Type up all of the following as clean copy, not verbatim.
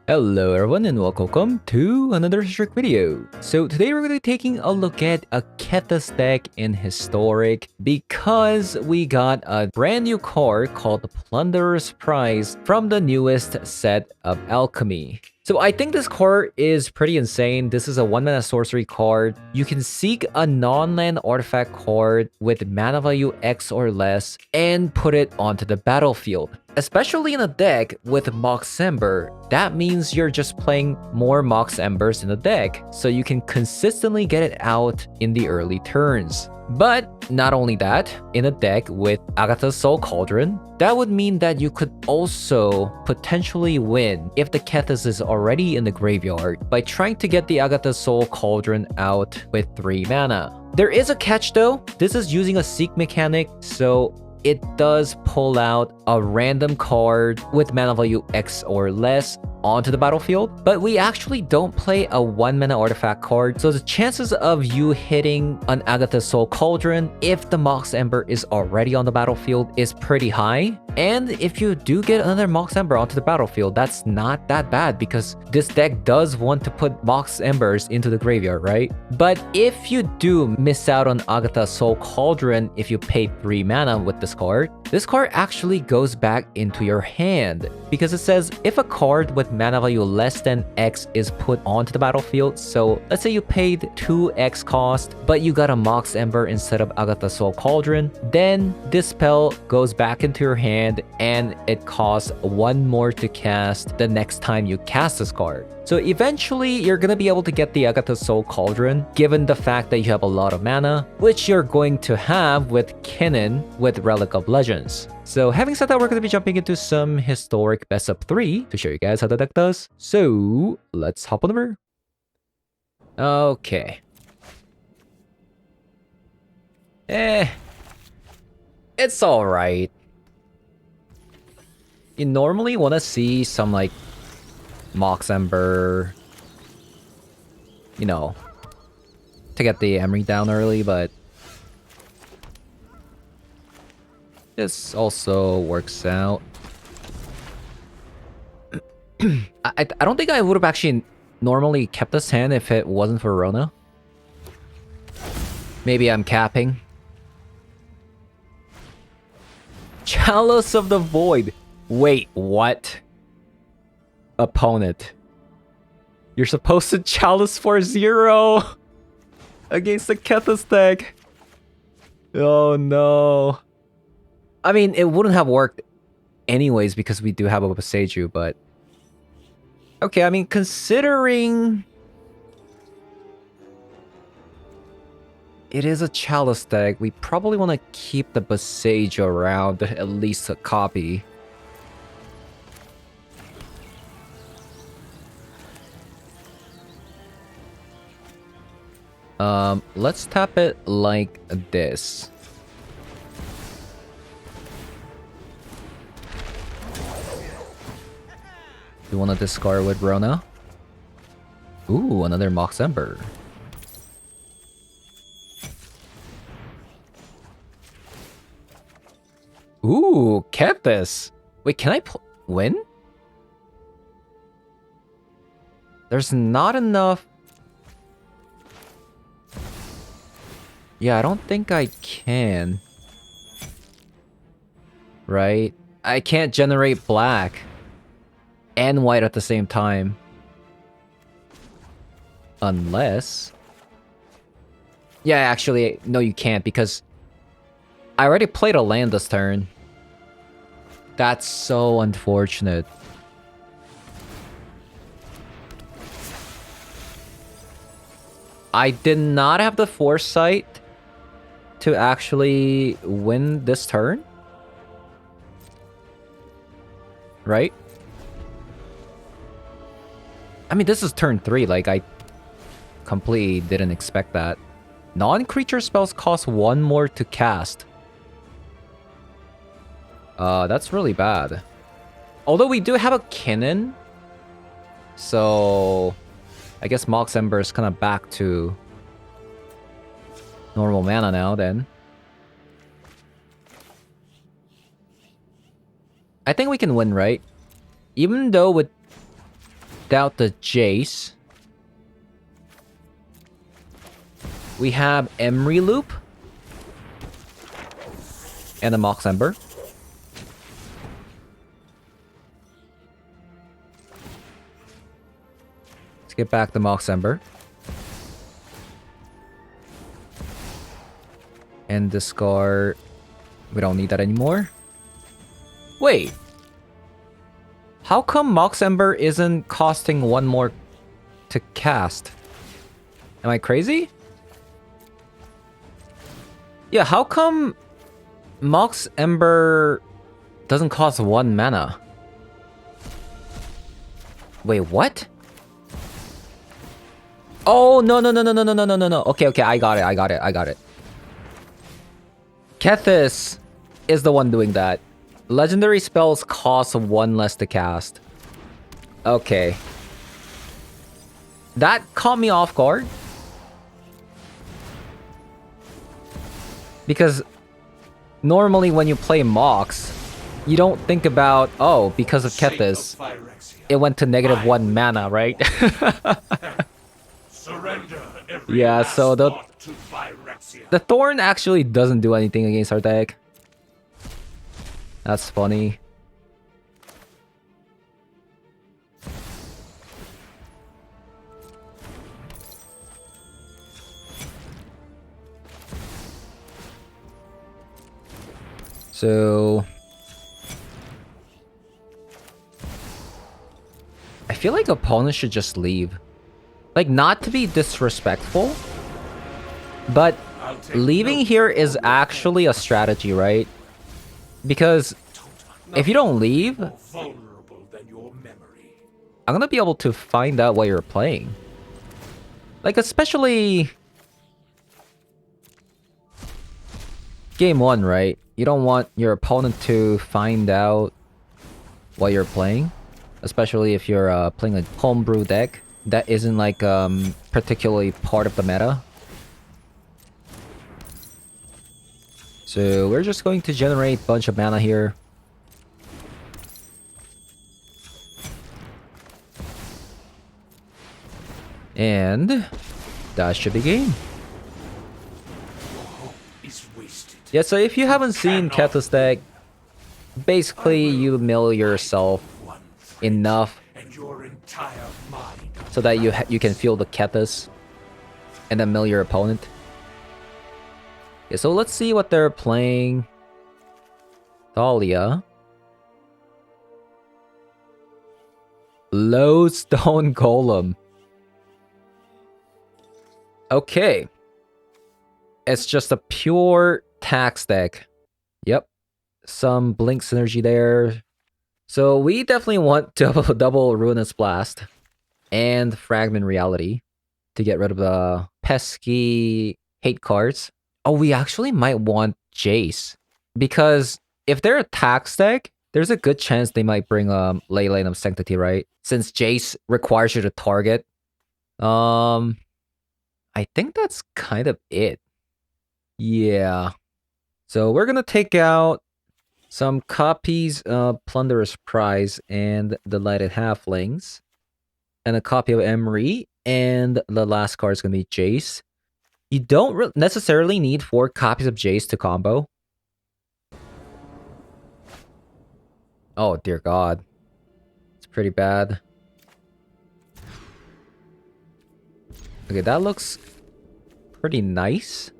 Hello everyone and welcome to another Historic video. So today we're going to be taking a look at a Kethis deck in Historic because we got a brand new card called the Plunderer's Prize from the newest set of Alchemy. So I think this card is pretty insane. This is a 1-mana sorcery card. You can seek a non-land artifact card with mana value X or less and put it onto the battlefield. Especially in a deck with Mox Ember, that means you're just playing more Mox Embers in the deck, so you can consistently get it out in the early turns. But not only that, in a deck with Agatha's Soul Cauldron, that would mean that you could also potentially win if the Kethis is already in the graveyard by trying to get the Agatha's Soul Cauldron out with 3 mana. There is a catch though, this is using a Seek mechanic, so it does pull out a random card with mana value X or less onto the battlefield, but we actually don't play a 1-mana artifact card, so the chances of you hitting an Agatha's Soul Cauldron if the Mox Ember is already on the battlefield is pretty high. And if you do get another Mox Ember onto the battlefield, that's not that bad because this deck does want to put Mox Embers into the graveyard, right? But if you do miss out on Agatha's Soul Cauldron if you pay 3 mana with this card actually goes back into your hand because it says if a card with mana value less than X is put onto the battlefield, so let's say you paid 2X cost but you got a Mox Ember instead of Agatha's Soul Cauldron, then this spell goes back into your hand and it costs 1 more to cast the next time you cast this card. So eventually, you're gonna be able to get the Agatha's Soul Cauldron, given the fact that you have a lot of mana, which you're going to have with Kinnan with Relic of Legends. So having said that, we're gonna be jumping into some Historic Best of 3 to show you guys how the deck does. So let's hop on over. Okay. It's alright. You normally want to see some like Mox Ember, you know, to get the Emery down early, but this also works out. I don't think I would have actually normally kept this hand if it wasn't for Rona. Maybe I'm capping. Chalice of the Void. Wait, what? Opponent. You're supposed to Chalice for 0 against the Kethis deck. Oh no. I mean, it wouldn't have worked anyways because we do have a Boseiju, but... Okay, I mean, considering... it is a Chalice deck, we probably want to keep the Boseiju around, at least a copy. Let's tap it like this. You want to discard with Rona? Ooh, another Mox Ember. Ooh, Kethis. Wait, can I win? There's not enough. Yeah, I don't think I can. Right? I can't generate black and white at the same time. Unless... yeah, actually, no you can't because I already played a land this turn. That's so unfortunate. I did not have the foresight to actually win this turn. Right? I mean, this is turn 3, like, I completely didn't expect that. Non-creature spells cost 1 more to cast. That's really bad. Although we do have a Kinnan, so... I guess Mox Ember is kind of back to normal mana now, then. I think we can win, right? Even though with Doubt the Jace. We have Emery Loop. And a Mox Ember. Let's get back the Mox Ember. And discard... We don't need that anymore. Wait. How come Mox Ember isn't costing one more to cast? Am I crazy? Yeah, how come Mox Ember doesn't cost 1 mana? Wait, what? Oh, no. Okay, I got it. Kethis is the one doing that. Legendary spells cost 1 less to cast. Okay. That caught me off guard. Because normally when you play Mox, you don't think about, oh, because of Kethis, it went to -1 mana, right? Yeah, so the Thorn actually doesn't do anything against our deck. That's funny. So I feel like opponents should just leave. Like, not to be disrespectful, but leaving here is actually a strategy, right? Because if you don't leave, I'm gonna be able to find out what you're playing. Like, especially game 1, right? You don't want your opponent to find out what you're playing. Especially if you're playing a homebrew deck that isn't like particularly part of the meta. So we're just going to generate a bunch of mana here. And that should be game. Yeah, so if you haven't seen Kethis deck, basically you mill yourself enough so that you can feel the Kethis and then mill your opponent. Yeah, so let's see what they're playing. Thalia. Lowstone Golem. Okay. It's just a pure tax deck. Yep. Some blink synergy there. So we definitely want double Ruinous Blast and Fragment Reality to get rid of the pesky hate cards. Oh, we actually might want Jace. Because if they're a tax deck, there's a good chance they might bring Ley of Sanctity, right? Since Jace requires you to target. I think that's kind of it. Yeah. So we're gonna take out some copies of Plunderer's Prize and the Lighted Halflings. And a copy of Emery. And the last card is gonna be Jace. You don't necessarily need 4 copies of Jace to combo. Oh, dear God. It's pretty bad. Okay, that looks pretty nice.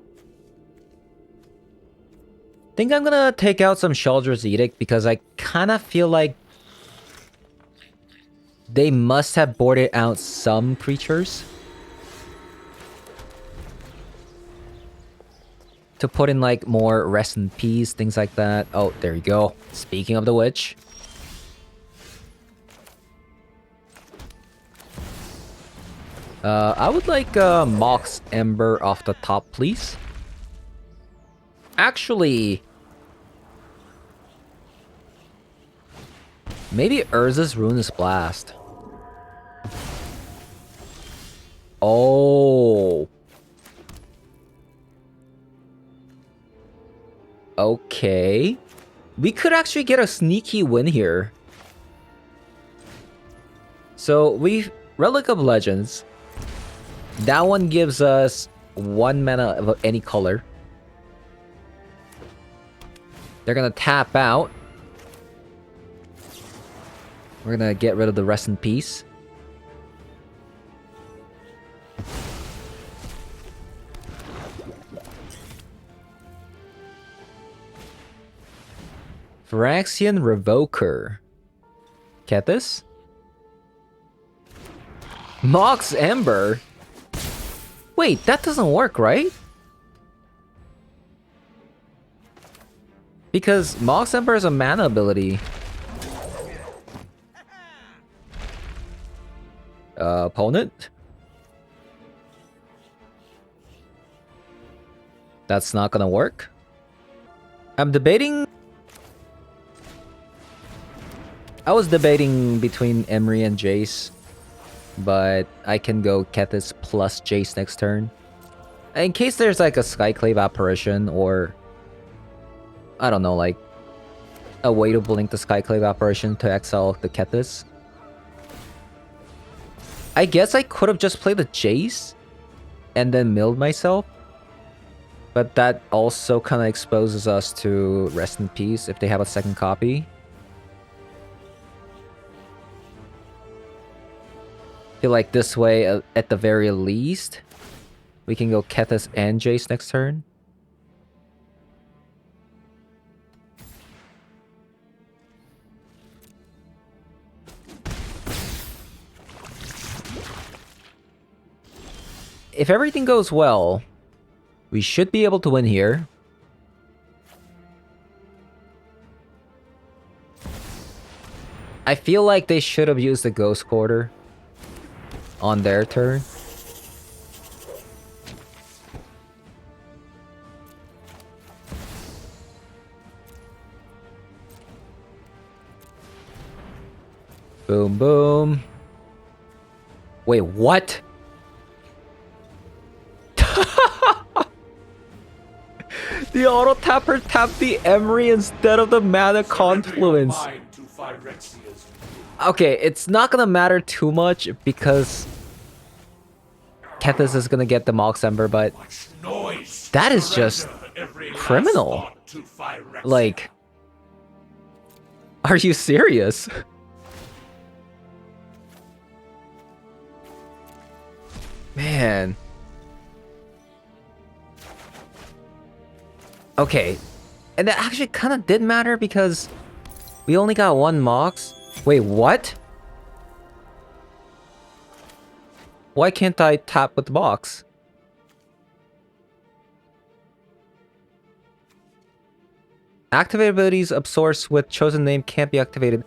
I think I'm gonna take out some Sheldur's Edict because I kind of feel like they must have boarded out some creatures to put in like more rest in peace, things like that. Oh, there you go. Speaking of the witch. I would like Mox Ember off the top, please. Actually, maybe Urza's Ruinous Blast. Oh. Okay. We could actually get a sneaky win here. So we Relic of Legends. That one gives us 1 mana of any color. They're gonna tap out. We're gonna get rid of the Rest in Peace. Phyrexian Revoker. Kethis? Mox Ember? Wait, that doesn't work, right? Because Mox Ember is a mana ability. Opponent? That's not gonna work. I'm debating... I was debating between Emery and Jace, but I can go Kethis plus Jace next turn. In case there's like a Skyclave apparition or... I don't know, like... a way to blink the Skyclave apparition to exile the Kethis. I guess I could have just played the Jace and then milled myself. But that also kind of exposes us to Rest in Peace if they have a second copy. I feel like this way, at the very least, we can go Kethis and Jace next turn. If everything goes well, we should be able to win here. I feel like they should have used the Ghost Quarter on their turn. Boom, boom. Wait, what? The auto tapper tapped the Emery instead of the Mana Confluence. Okay, it's not gonna matter too much because Kethis is gonna get the Mox Ember, but that is just criminal. Like, are you serious? Man. Okay, and that actually kind of did matter because we only got 1 Mox. Wait, what? Why can't I tap with the box? Activate abilities of source with chosen name can't be activated.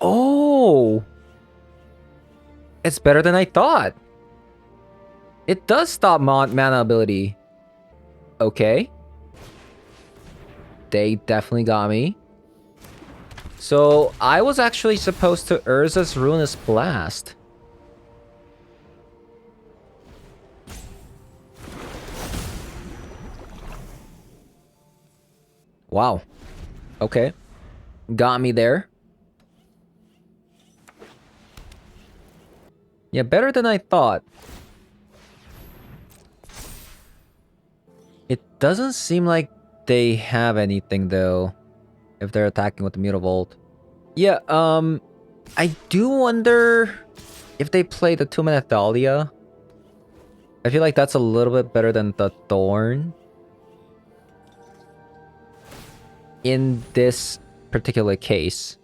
Oh! It's better than I thought. It does stop mana ability. Okay. They definitely got me. So, I was actually supposed to Urza's Ruinous Blast. Wow. Okay. Got me there. Yeah, better than I thought. It doesn't seem like they have anything though, if they're attacking with the Mutavault. Yeah, I do wonder if they play the 2-mana Thalia. I feel like that's a little bit better than the Thorn in this particular case.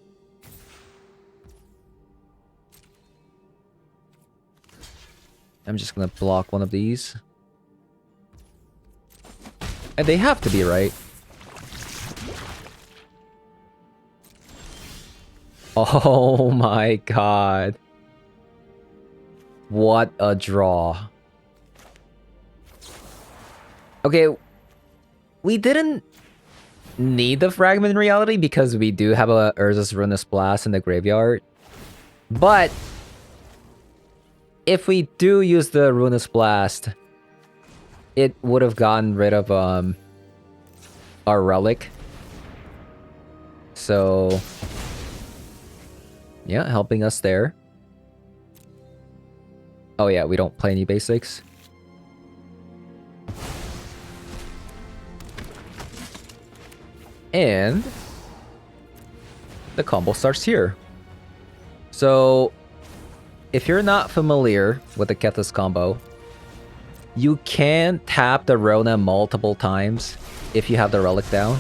I'm just gonna block one of these. And they have to be, right? Oh my god. What a draw. Okay, we didn't need the Fragment Reality because we do have a Urza's Ruinous Blast in the graveyard. But if we do use the Ruinous Blast, it would have gotten rid of our Relic. So yeah, helping us there. Oh yeah, we don't play any basics. And the combo starts here. So if you're not familiar with the Kethis combo, you can tap the Rona multiple times if you have the Relic down.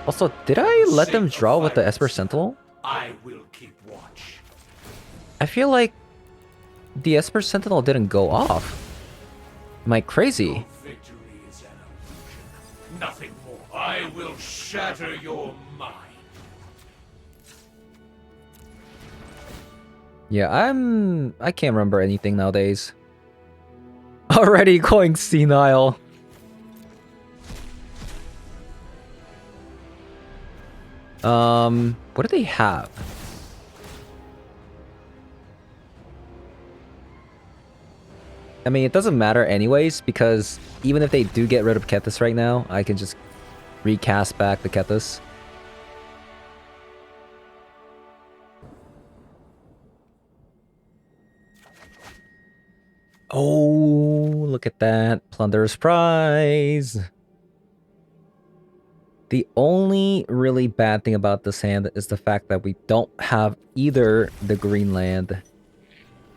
Also, did I let them draw with the Esper Sentinel? I will keep watch. I feel like the Esper Sentinel didn't go off. Am I crazy? Your victory is an illusion. Nothing more. I will shatter your mind. Yeah, I can't remember anything nowadays. Already going senile. What do they have? I mean, it doesn't matter anyways, because even if they do get rid of Kethis right now, I can just recast back the Kethis. Oh, look at that. Plunderer's prize. The only really bad thing about this hand is the fact that we don't have either the green land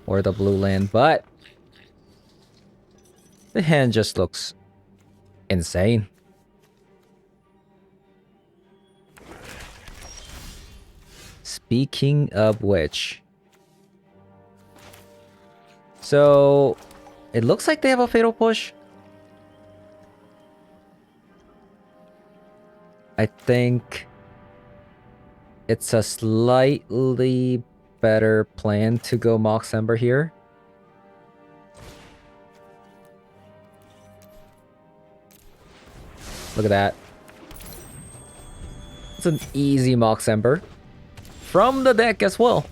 or the blue land, but the hand just looks insane. Speaking of which, so it looks like they have a fatal push. I think it's a slightly better plan to go Mox Ember here. Look at that. It's an easy Mox Ember from the deck as well.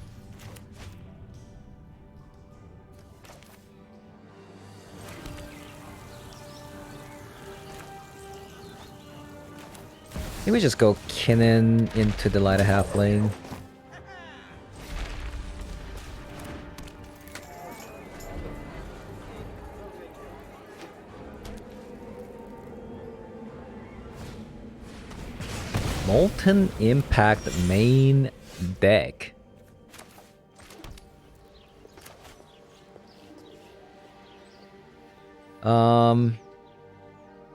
Maybe we just go Kinnan into the Light of Halfling. Molten Impact main deck.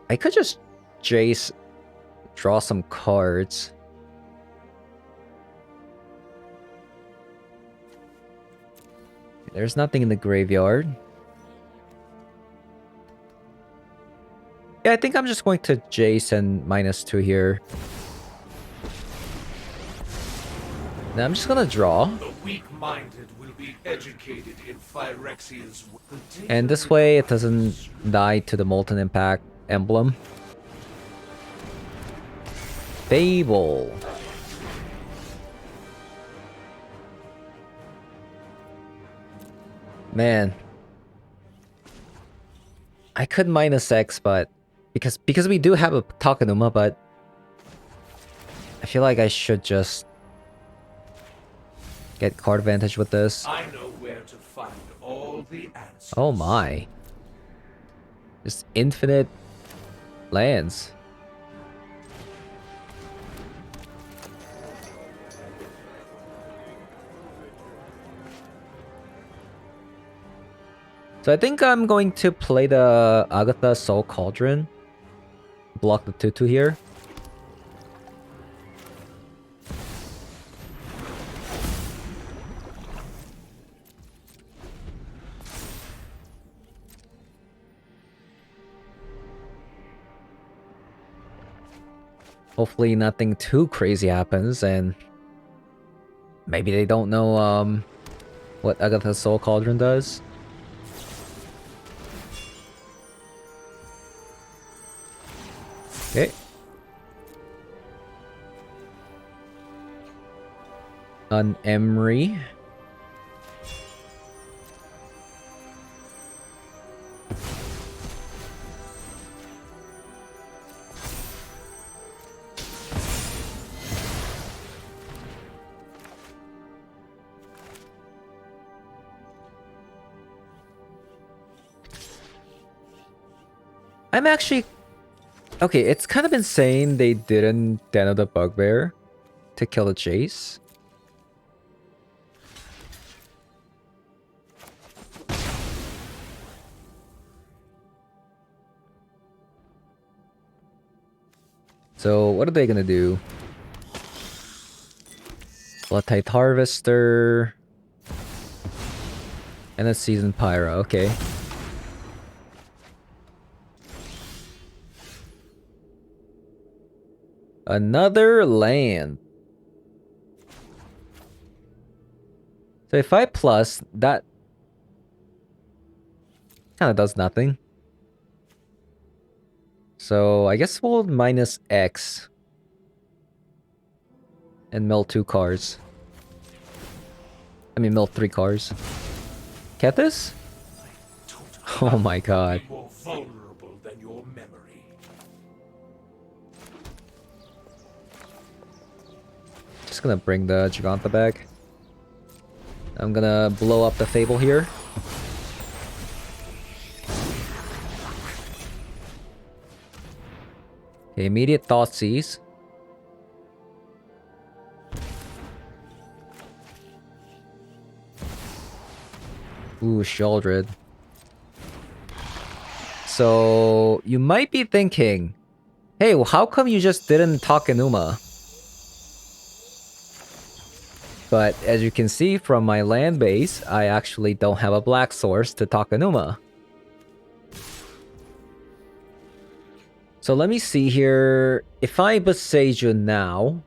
I could just Jace, draw some cards. There's nothing in the graveyard. Yeah, I think I'm just going to Jace and -2 here. Now I'm just gonna draw. The weak-minded will be educated in Phyrexia's. And this way it doesn't die to the Molten Impact emblem. Fable. Man. I could -X, but because we do have a Takenuma, but I feel like I should just get card advantage with this. I know where to find all the answers. Oh my. Just infinite lands. So I think I'm going to play the Agatha Soul Cauldron. Block the 2/2 here. Hopefully nothing too crazy happens, and maybe they don't know what Agatha Soul Cauldron does. Okay. An Emery. I'm actually... Okay, it's kind of insane they didn't Den of the Bugbear to kill the chase. So, what are they gonna do? Blood-Tithe Harvester... And a Seasoned Pyra, okay. Another land. So if I plus, that kind of does nothing. So I guess we'll minus X. And mill 2 cards. I mean mill 3 cards. Kethis? Oh my god. More vulnerable than your memory. Just gonna bring the Giganta back. I'm gonna blow up the Fable here. Okay, immediate Thoughtseize. Ooh, Sheoldred. So, you might be thinking, hey, well, how come you just didn't Takenuma? But as you can see from my land base, I actually don't have a black source to Takenuma. So let me see here. If I Besage you now,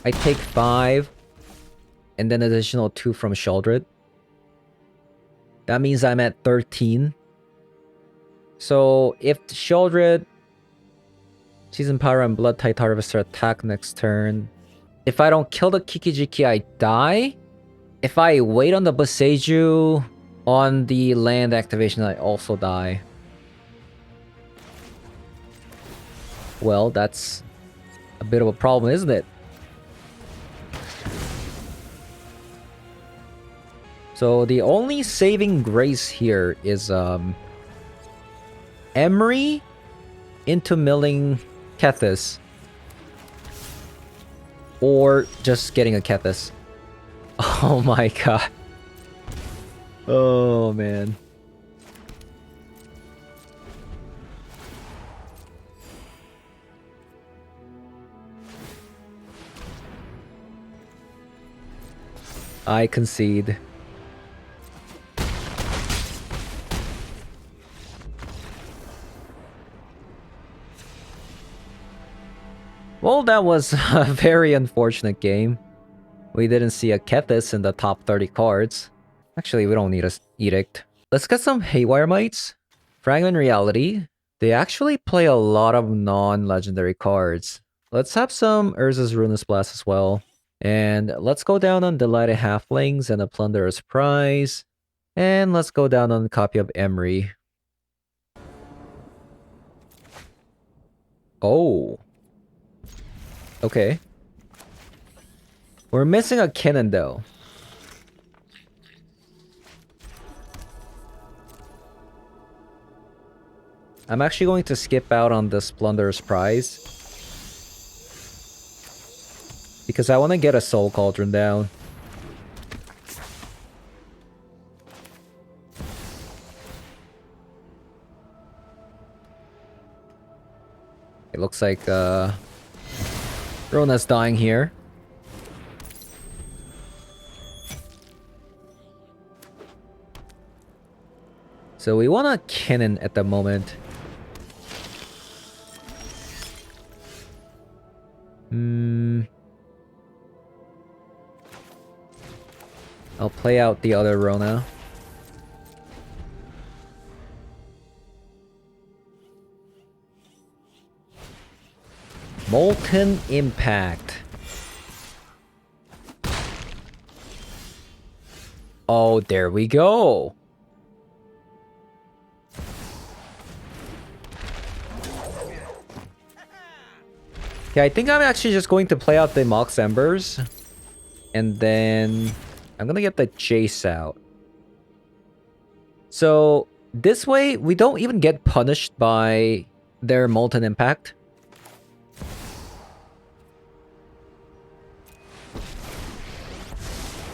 I take 5, and then additional 2 from Sheoldred. That means I'm at 13. So if Sheoldred, Seasoned Pyra, and Blood-Tithe Harvester attack next turn, if I don't kill the Kikijiki, I die. If I wait on the Boseiju on the land activation, I also die. Well, that's a bit of a problem, isn't it? So the only saving grace here is Emery into milling Kethis. Or just getting a Kethis. Oh my god. Oh man. I concede. Well, that was a very unfortunate game. We didn't see a Kethis in the top 30 cards. Actually, we don't need a Edict. Let's get some Haywire Mites. Fragment Reality. They actually play a lot of non-legendary cards. Let's have some Urza's Ruinous Blast as well. And let's go down on Delighted Halflings and a Plunderer's Prize. And let's go down on a copy of Emery. Oh. Okay. We're missing a Kinnan though. I'm actually going to skip out on this Plunderer's Prize. Because I want to get a Soul Cauldron down. It looks like Rona's dying here. So we want a Kinnan at the moment. I'll play out the other Rona. Molten Impact. Oh, there we go. Okay, I think I'm actually just going to play out the Mox Embers. And then I'm gonna get the Chase out. So This way, we don't even get punished by their Molten Impact.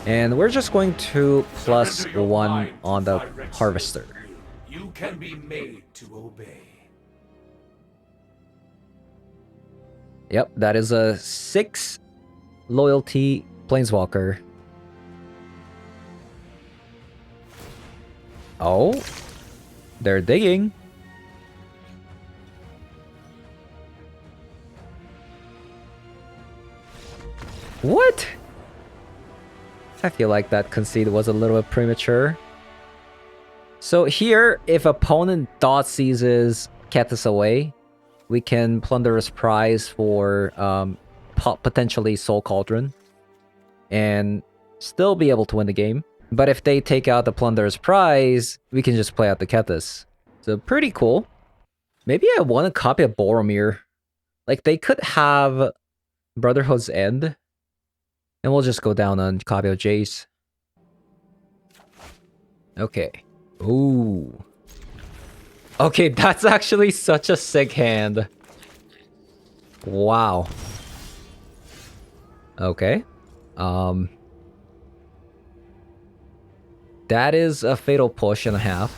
And we're just going to plus 1 on the Harvester. You can be made to obey. Yep, that is a 6 loyalty Planeswalker. Oh, they're digging. What? I feel like that concede was a little bit premature. So here, if opponent dot seizes Kethis away, we can Plunderer's Prize for potentially Soul Cauldron and still be able to win the game. But if they take out the Plunderer's Prize, we can just play out the Kethis. So pretty cool. Maybe I want a copy of Boromir. Like, they could have Brotherhood's End. And we'll just go down on copy of Jace. Okay. Ooh. Okay, that's actually such a sick hand. Wow. Okay. That is a fatal push and a half.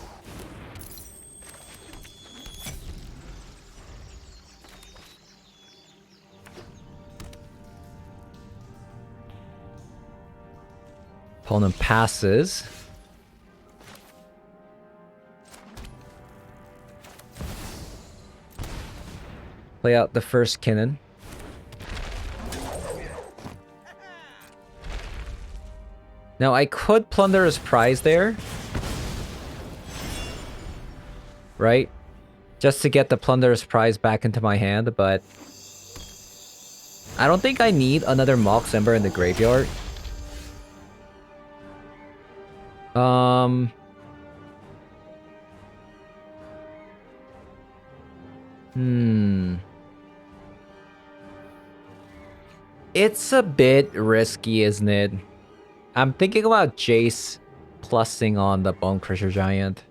Opponent passes. Play out the first Kinnan. Now I could Plunderer's Prize there. Right? Just to get the Plunderer's Prize back into my hand, but I don't think I need another Mox Ember in the graveyard. It's a bit risky, isn't it? I'm thinking about Jace plussing on the Bone Crusher Giant.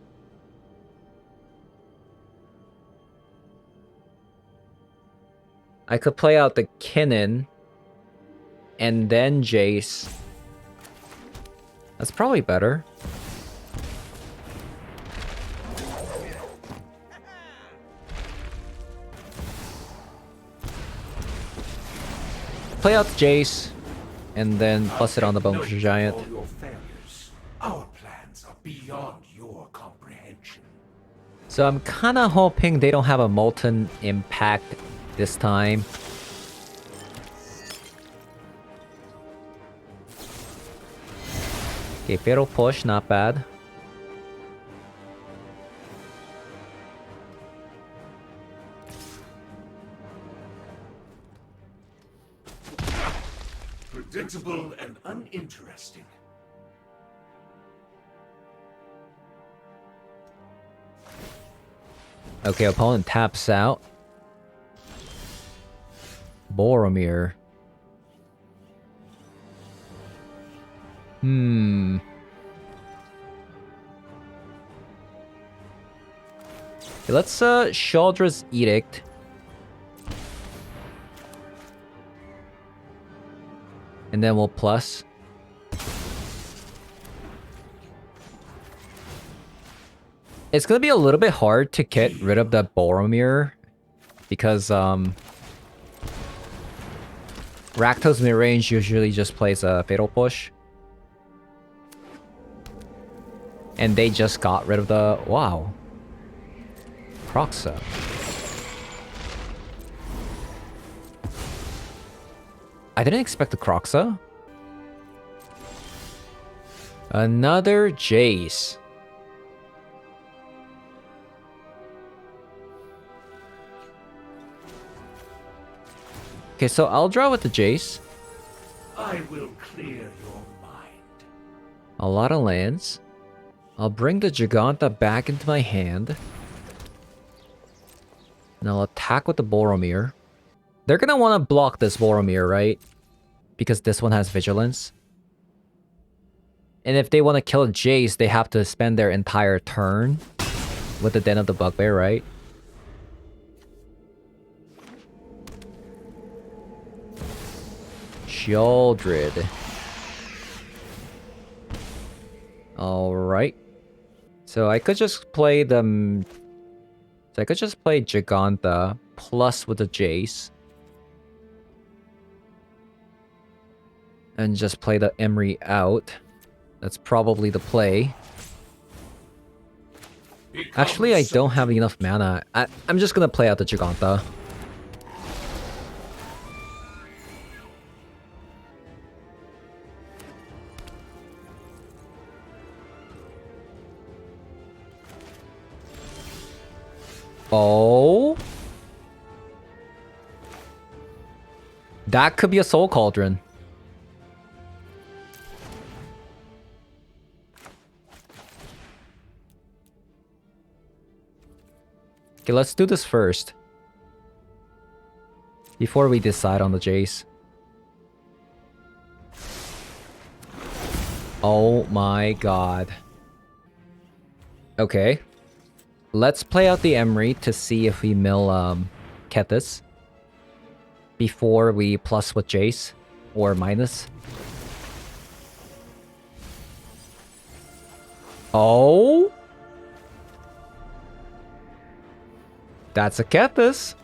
I could play out the Kinnan and then Jace. That's probably better. Play out the Jace, and then plus it on the Bone Crusher Giant. All your failures. Our plans are beyond your comprehension. So I'm kind of hoping they don't have a Molten Impact this time. Okay, Fatal Push, not bad. Predictable and uninteresting. Okay, opponent taps out. Boromir. Okay, let's Shaldra's Edict. And then we'll plus. It's gonna be a little bit hard to get rid of the Boromir because Rakdos midrange usually just plays a Fatal Push. And they just got rid of the... Wow. Kroxa. I didn't expect the Kroxa. Another Jace. Okay, so I'll draw with the Jace. I will clear your mind. A lot of lands. I'll bring the Giganta back into my hand. And I'll attack with the Boromir. They're gonna want to block this Boromir, right? Because this one has Vigilance. And if they want to kill Jace, they have to spend their entire turn. with the Den of the Bugbear, right? Sheoldred. Alright. So I could just play the... So I could just play Giganta plus with the Jace. And just play the Emery out. That's probably the play. Actually, I don't have enough mana. I'm just gonna play out the Giganta. Oh. That could be a Soul Cauldron. Okay, let's do this first. Before we decide on the Jace. Oh my god. Okay. Let's play out the Emery to see if we mill Kethis before we plus with Jace or minus. Oh, that's a Kethis.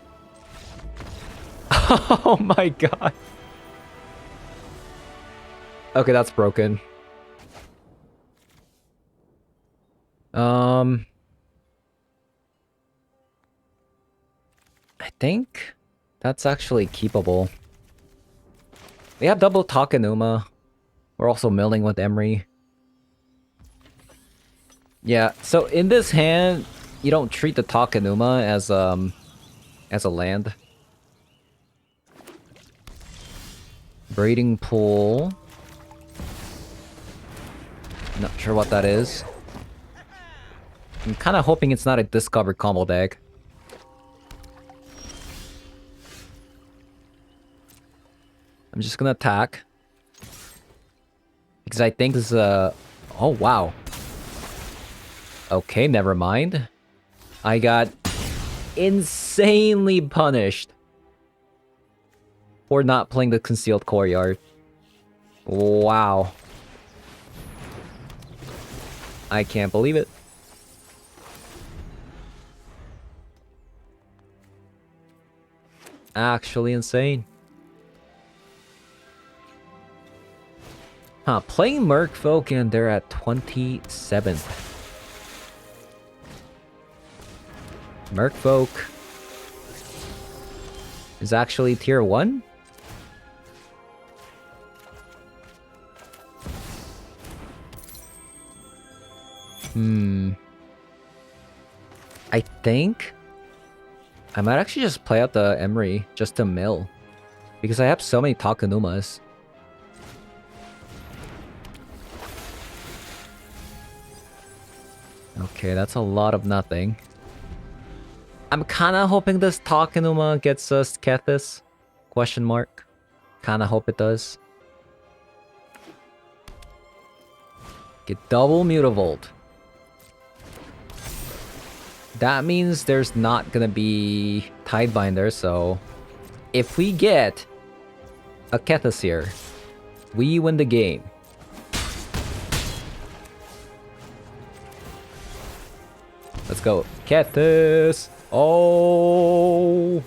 Oh my god. Okay, that's broken. I think that's actually keepable. We have double Takenuma. We're also milling with Emery. Yeah, so in this hand, you don't treat the Takenuma as a land. Breeding Pool. Not sure what that is. I'm kind of hoping it's not a Discover combo deck. I'm just gonna attack. Because I think this is a... Oh, wow. Okay, never mind. I got insanely punished for not playing the Concealed Courtyard. Wow. I can't believe it. Actually insane. Huh, playing Merfolk and they're at 27th. Merfolk is actually tier 1? I think I might actually just play out the Emery just to mill. Because I have so many Takenumas. Okay, that's a lot of nothing. I'm kinda hoping this Takenuma gets us Kethis? Question mark. Kinda hope it does. Get double Mutavolt. That means there's not gonna be Tidebinder, so... If we get a Kethis here, we win the game. Let's go. Kethis! Oh!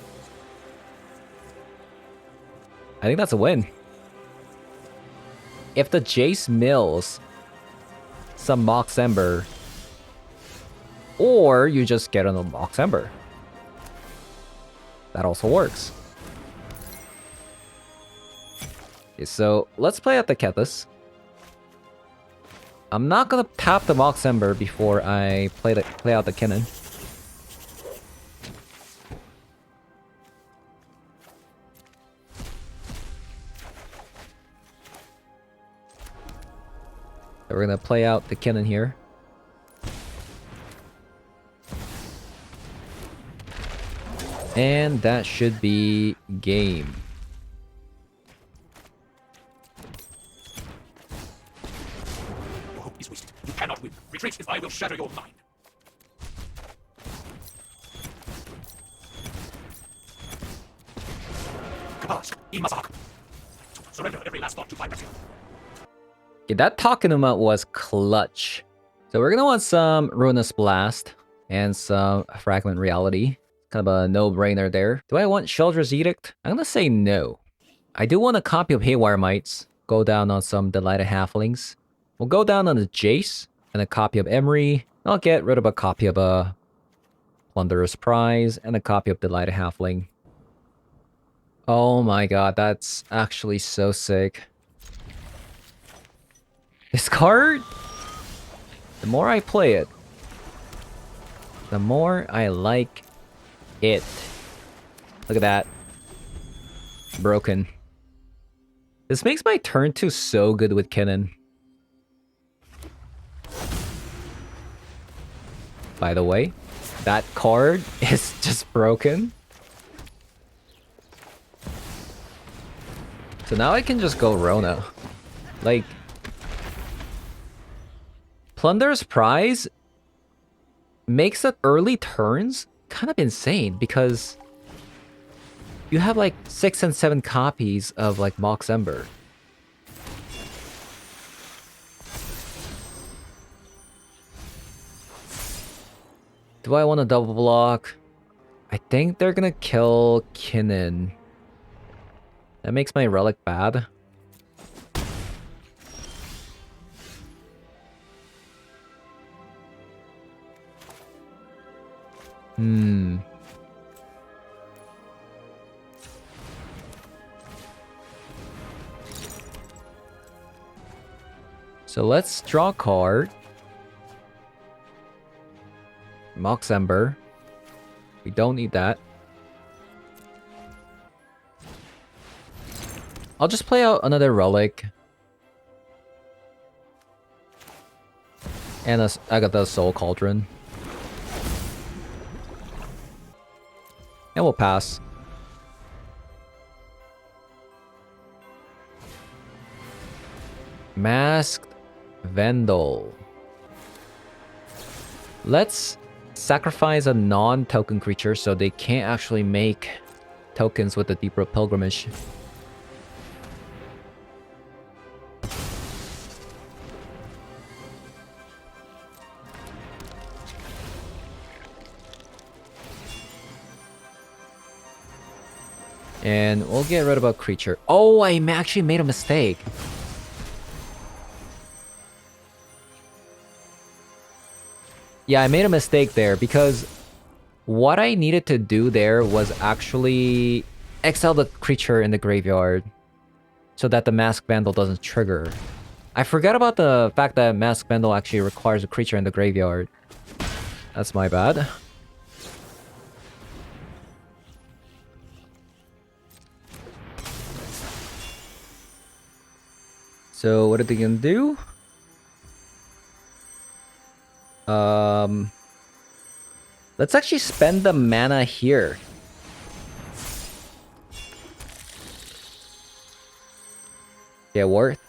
I think that's a win. If the Jace mills some Mox Ember, or you just get on a Mox Ember. That also works. Okay, so let's play out the Kethis. I'm not gonna tap the Mox Ember before I play out the Kinnan. So we're gonna play out the Kinnan here. And that should be game. Your hope is wasted. You cannot win. Retreat if I will shatter your mind. Surrender every last thought to piracy. Okay, that Takenuma was clutch. So we're gonna want some Ruinous Blast and some Fragment Reality. Kind of a no-brainer there. Do I want Sheldra's Edict? I'm gonna say no. I do want a copy of Haywire Mites. Go down on some Delighted Halflings. We'll go down on the Jace and a copy of Emery. I'll get rid of a copy of a Plunderer's Prize and a copy of Delighted Halfling. Oh my god, that's actually so sick. This card, the more I play it, the more I like it. Look at that. Broken. This makes my turn 2 so good with Kennen. By the way, that card is just broken. So now I can just go Rona. Like, Plunderer's Prize makes the early turns kind of insane because you have like 6 and 7 copies of like Mox Ember. Do I want to double block? I think they're gonna kill Kinnan. That makes my Relic bad. So let's draw a card. Mox Ember. We don't need that. I'll just play out another Relic. And I got the Soul Cauldron. And we'll pass. Masked Vandal. Let's sacrifice a non-token creature so they can't actually make tokens with the Deep Root Pilgrimage. And we'll get rid of a creature. Oh, I actually made a mistake. Yeah, I made a mistake there because what I needed to do there was actually exile the creature in the graveyard so that the Masked Vandal doesn't trigger. I forgot about the fact that Masked Vandal actually requires a creature in the graveyard. That's my bad. So what are they gonna do? Let's actually spend the mana here. Yeah, worth.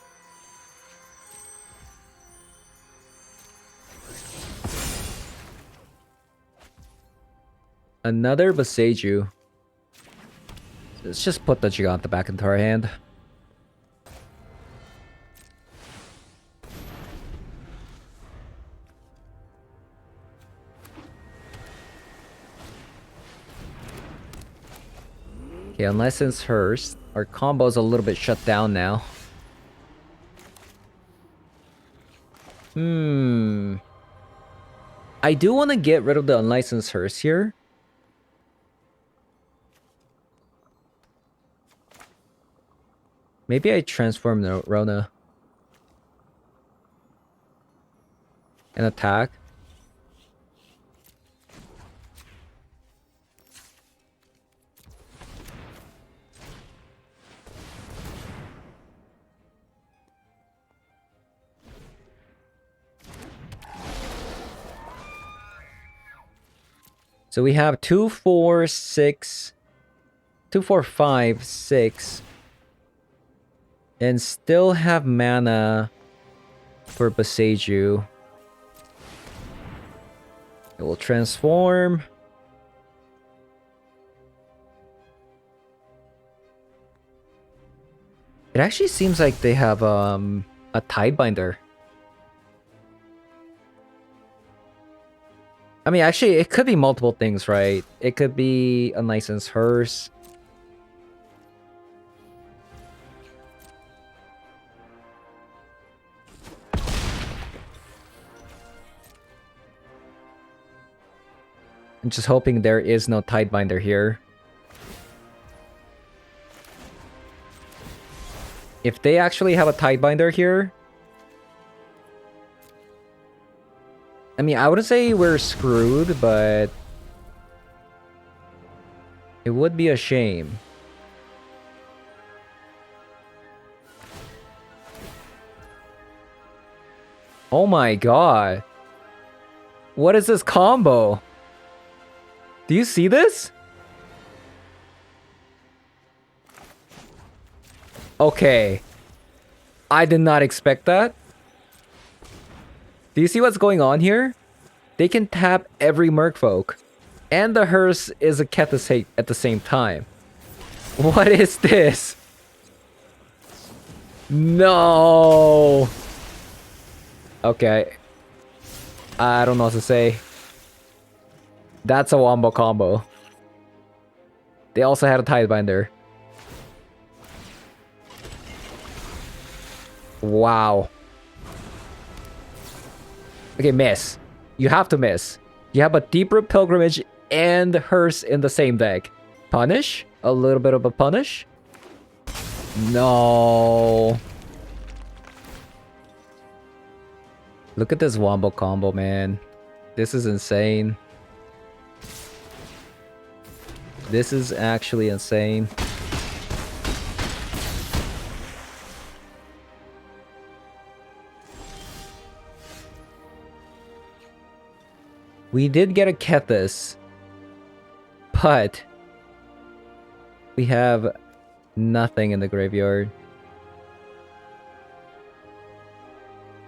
Another Boseiju. Let's just put the Giganta back into our hand. Okay, Unlicensed Hearse. Our combo's a little bit shut down now. I do want to get rid of the Unlicensed Hearse here. Maybe I transform the Rona. And attack. So we have 2, 4, 6, 2, 4, 5, 6, and still have mana for Boseiju. It will transform. It actually seems like they have a Tidebinder. I mean, actually, it could be multiple things, right? It could be a Licensed Hearse. I'm just hoping there is no Tidebinder here. If they actually have a Tidebinder here... I mean, I wouldn't say we're screwed, but... it would be a shame. Oh my god. What is this combo? Do you see this? Okay. I did not expect that. Do you see what's going on here? They can tap every Merfolk. And the Hearse is a Kethis hate at the same time. What is this? No. Okay. I don't know what to say. That's a wombo combo. They also had a Tidebinder. Wow. Okay, miss. You have to miss. You have a Deep Root Pilgrimage and Hearse in the same deck. Punish? A little bit of a punish? No. Look at this wombo combo, man. This is insane. This is actually insane. We did get a Kethis, but we have nothing in the graveyard.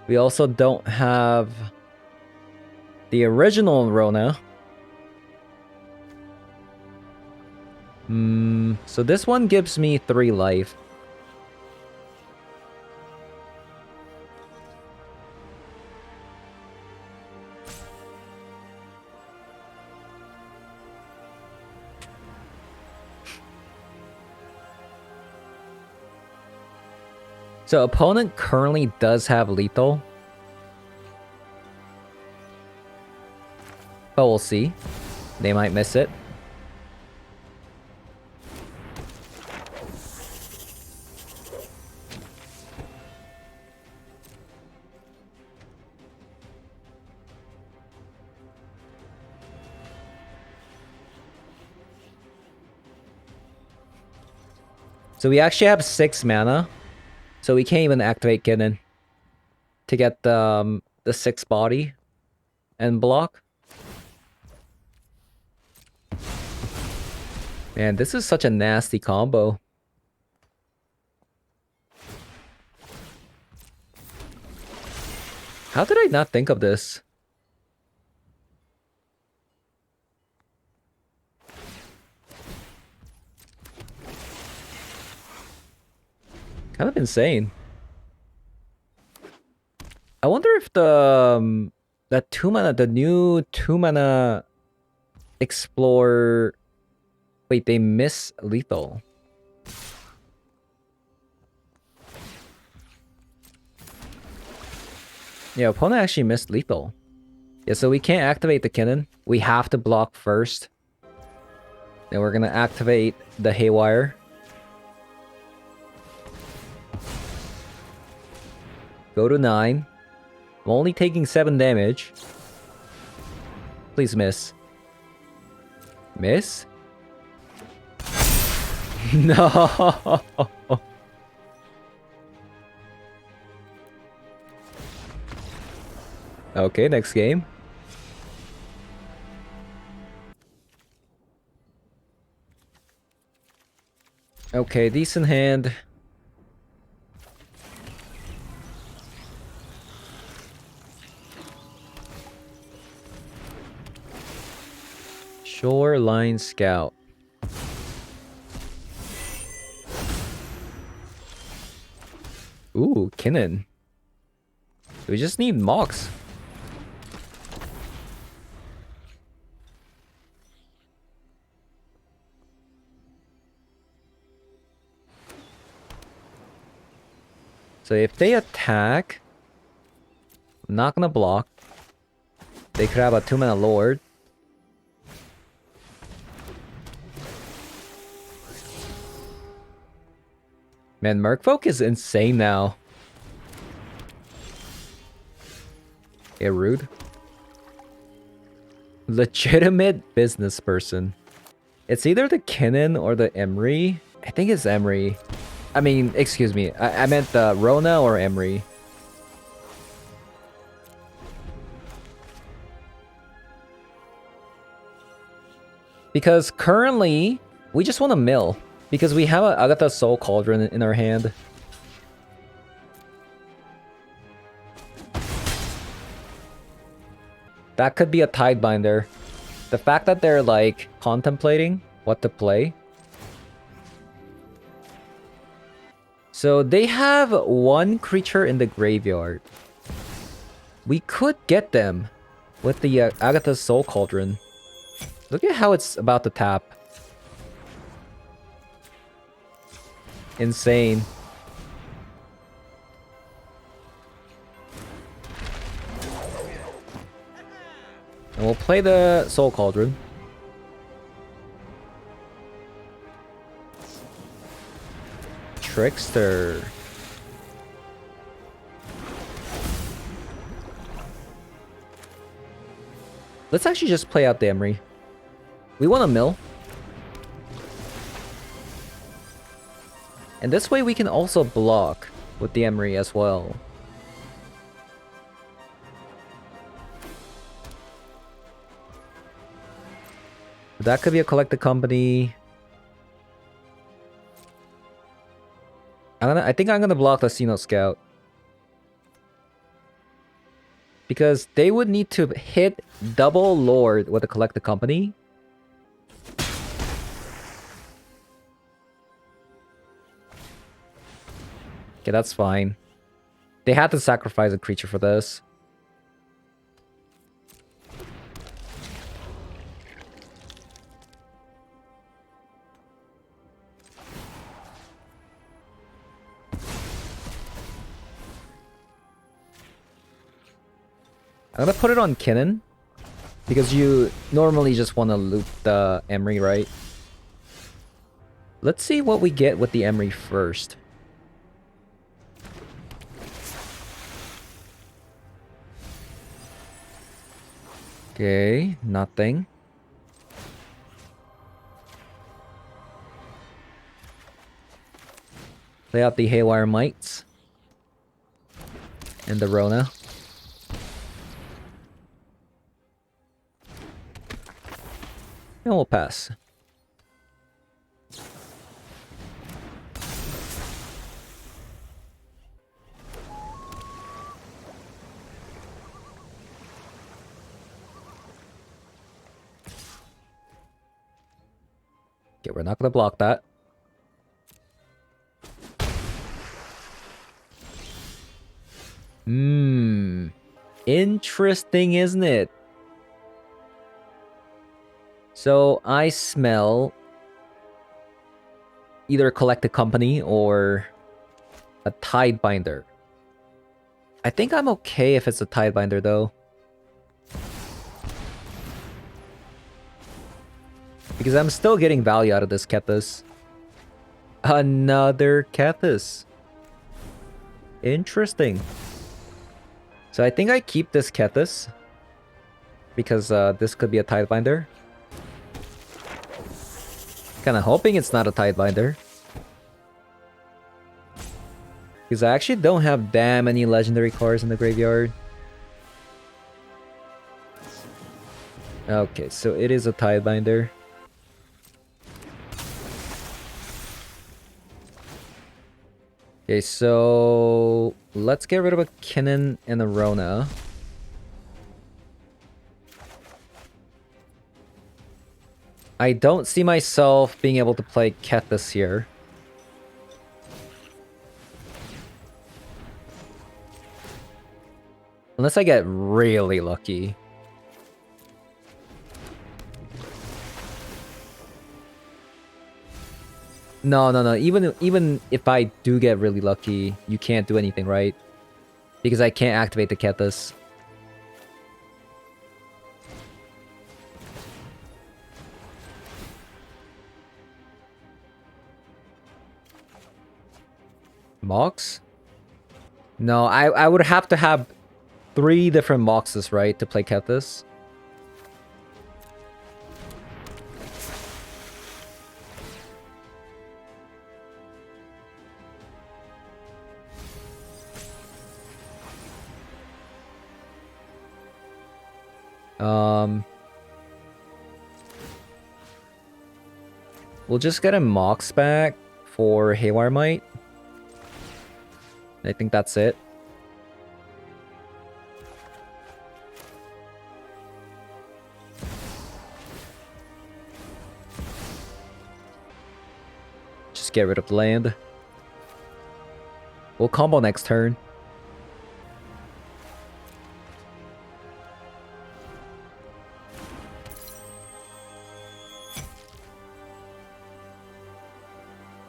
We also don't have the original Rona. So this one gives me 3 life. So opponent currently does have lethal. But we'll see. They might miss it. So we actually have 6 mana. So we can't even activate Kinnan to get the 6 body and block. Man, this is such a nasty combo. How did I not think of this? Kind of insane. I wonder if the that 2 mana, the new 2 mana explore. Wait, they miss lethal. Yeah, opponent actually missed lethal. Yeah, so we can't activate the Kinnan. We have to block first. Then we're gonna activate the Haywire. Go to 9. I'm only taking 7 damage. Please miss. Miss? No! Okay, next game. Okay, decent hand. Shoreline Scout. Ooh, Kinnan. We just need Mox. So if they attack, I'm not gonna block. They could have a 2-mana Lord. Man, Merfolk is insane now. Yeah, rude. Legitimate business person. It's either the Kinnan or the Emery. I think it's Emery. I mean, excuse me. I meant the Rona or Emery. Because currently, we just want to mill. Because we have a Agatha Soul Cauldron in our hand. That could be a Tidebinder. The fact that they're like contemplating what to play. So they have one creature in the graveyard. We could get them with the Agatha's Soul Cauldron. Look at how it's about to tap. Insane. And we'll play the Soul Cauldron. Trickster. Let's actually just play out the Emery. We want a mill. And this way we can also block with the Emery as well. That could be a collected company. I think I'm gonna block the Xeno Scout. Because they would need to hit double Lord with a collected company. Okay, that's fine. They had to sacrifice a creature for this. I'm gonna put it on Kinnan. Because you normally just want to loot the Emery, right? Let's see what we get with the Emery first. Okay, nothing. Play out the Haywire Mites. And the Rona. And we'll pass. Okay, we're not gonna block that. Interesting, isn't it? So I smell either a collected company or a Tidebinder. I think I'm okay if it's a Tidebinder though. Because I'm still getting value out of this Kethis. Another Kethis. Interesting. So I think I keep this Kethis. Because this could be a Tidebinder. Kinda hoping it's not a Tidebinder. Because I actually don't have that many legendary cards in the graveyard. Okay, so it is a Tidebinder. Okay, so let's get rid of a Kinnan and a Rona. I don't see myself being able to play Kethis here. Unless I get really lucky. No. Even if I do get really lucky, you can't do anything, right? Because I can't activate the Kethis. Mox? No, I would have to have 3 different Moxes, right, to play Kethis. We'll just get a Mox back for Haywire Might. I think that's it. Just get rid of the land. We'll combo next turn.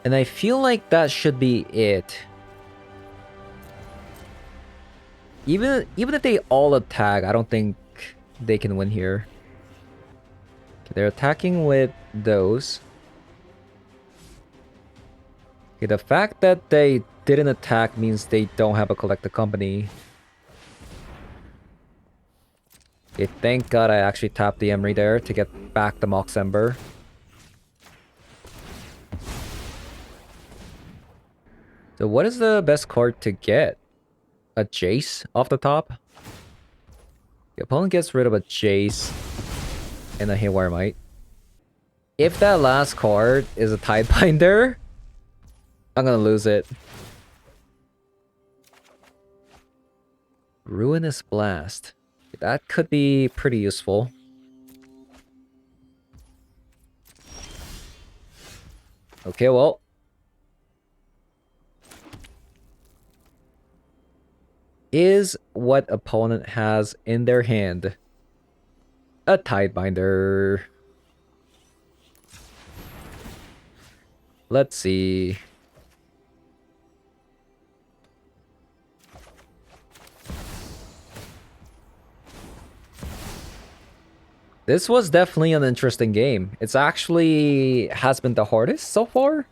And I feel like that should be it. Even if they all attack, I don't think they can win here. Okay, they're attacking with those. Okay, the fact that they didn't attack means they don't have a collector company. Okay, thank God I actually tapped the Emery there to get back the Mox Ember. So what is the best card to get? A Jace off the top? The opponent gets rid of a Jace and a Haywire Might. If that last card is a Tidebinder, I'm gonna lose it. Ruinous Blast. That could be pretty useful. Okay, well. Is what opponent has in their hand a Tidebinder? Let's see. This was definitely an interesting game. It's actually has been the hardest so far.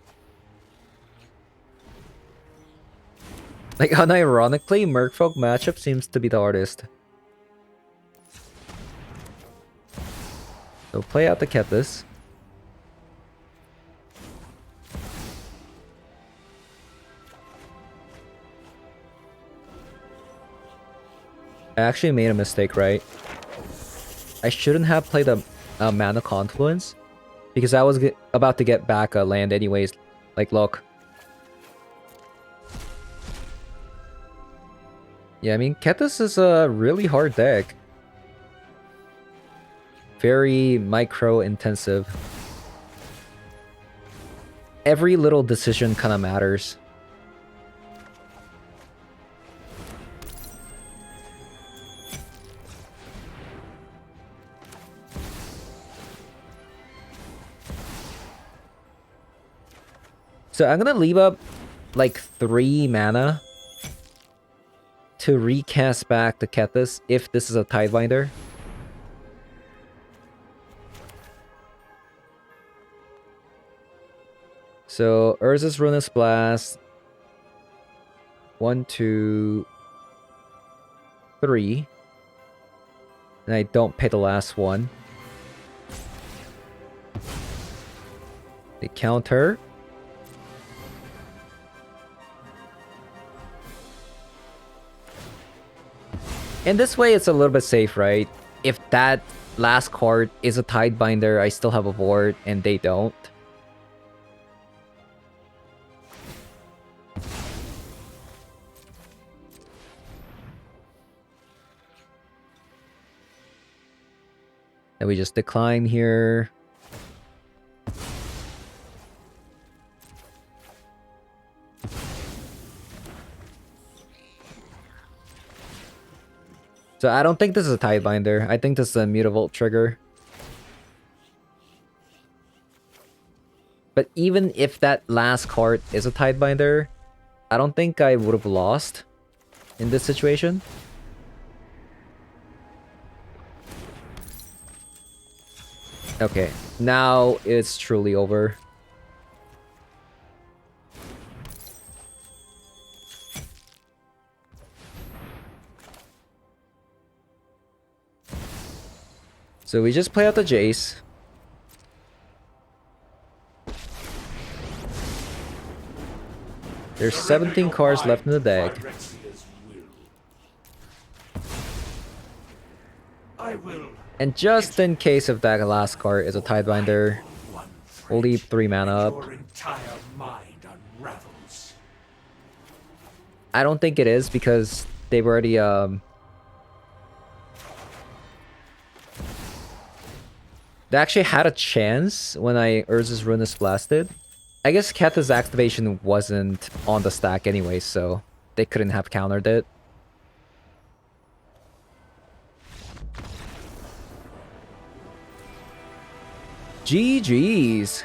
Like, unironically, Merfolk matchup seems to be the hardest. So play out the Kethis. I actually made a mistake, right? I shouldn't have played a Mana Confluence, because I was about to get back a land anyways. Like, look. Yeah, I mean, Kethis is a really hard deck. Very micro-intensive. Every little decision kind of matters. So I'm gonna leave up like 3 mana to recast back the Kethis if this is a Tidebinder. So Urza's Ruinous Blast. 1, 2, 3. And I don't pay the last one. They counter. And this way it's a little bit safe, right? If that last card is a Tidebinder, I still have a board and they don't. And we just decline here. So I don't think this is a Tidebinder. I think this is a Mutavault trigger. But even if that last card is a Tidebinder, I don't think I would have lost in this situation. Okay, now it's truly over. So we just play out the Jace. There's 17 cards left in the deck. And just in case if that last card is a Tidebinder, we'll leave 3 mana up. I don't think it is because they've already they actually had a chance when Urza's Ruinous Blasted. I guess Kethis' activation wasn't on the stack anyway, so they couldn't have countered it. GG's.